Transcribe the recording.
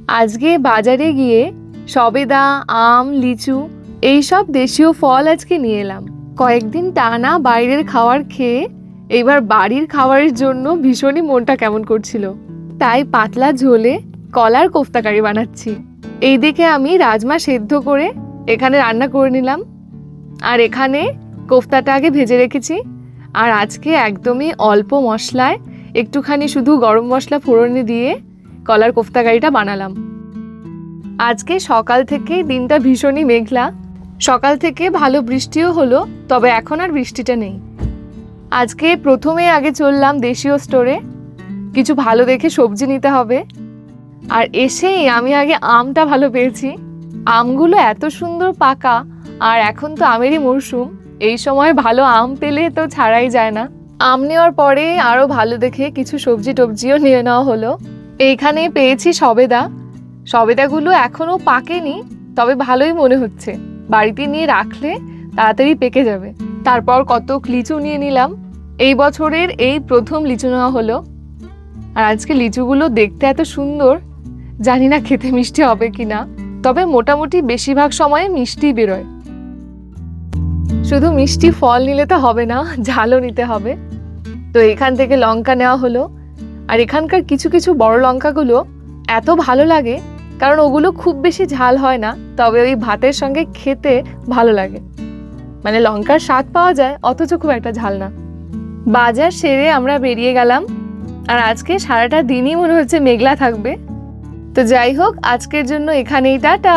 আজকে বাজারে গিয়ে সবেদা, আম, লিচু এইসব দেশীয় ফল আজকে নিয়ে এলাম। কয়েকদিন টানা বাইরের খাবার খেয়ে এইবার বাড়ির খাবারের জন্য ভীষণই মনটা কেমন করছিল, তাই পাতলা ঝোলে কলার কোফতাকারি বানাচ্ছি। এইদিকে আমি রাজমা সেদ্ধ করে এখানে রান্না করে নিলাম, আর এখানে কোফতাটা আগে ভেজে রেখেছি। আর আজকে একদমই অল্প মশলায় একটুখানি শুধু গরম মশলা ফোড়নে দিয়ে কলার কোফতাকারিটা বানালাম। আজকে সকাল থেকেই দিনটা ভীষণই মেঘলা, সকাল থেকে ভালো বৃষ্টিও হলো, তবে এখন আর বৃষ্টিটা নেই। আজকে প্রথমে আগে চললাম দেশীয় স্টোরে, কিছু ভালো দেখে সবজি নিতে হবে। আর এসেই আমি আগে আমটা ভালো পেয়েছি। আমগুলো এত সুন্দর পাকা, আর এখন তো আমেরই মরশুম, এই সময় ভালো আম পেলে তো ছাড়াই যায় না। আম নেওয়ার পরে আরও ভালো দেখে কিছু সবজি টবজিও নিয়ে নেওয়া হলো। এইখানে পেয়েছি সবেদা। সবেদাগুলো এখনও পাকেনি, তবে ভালোই মনে হচ্ছে, বাড়িতে নিয়ে রাখলে তাড়াতাড়ি পেকে যাবে। তারপর কত লিচু নিয়ে নিলাম, এই বছরের এই প্রথম লিচু নেওয়া হলো। আর আজকে লিচুগুলো দেখতে এত সুন্দর, জানি না খেতে মিষ্টি হবে কিনা, তবে মোটামুটি বেশিরভাগ সময়ে মিষ্টি বেরোয়। শুধু মিষ্টি ফল নিলে তো হবে না, ঝালও নিতে হবে। তো এখান থেকে লঙ্কা নেওয়া হলো। আর এখানকার কিছু কিছু বড় লঙ্কাগুলো এত ভালো লাগে, কারণ ওগুলো খুব বেশি ঝাল হয় না, তবে ওই ভাতের সঙ্গে খেতে ভালো লাগে। মানে লঙ্কার স্বাদ পাওয়া যায়, অথচ খুব একটা ঝাল না। বাজার সেরে আমরা বেরিয়ে গেলাম। আর আজকে সারাটা দিনই মনে হচ্ছে মেঘলা থাকবে। তো যাই হোক, আজকের জন্য এখানেই টাটা।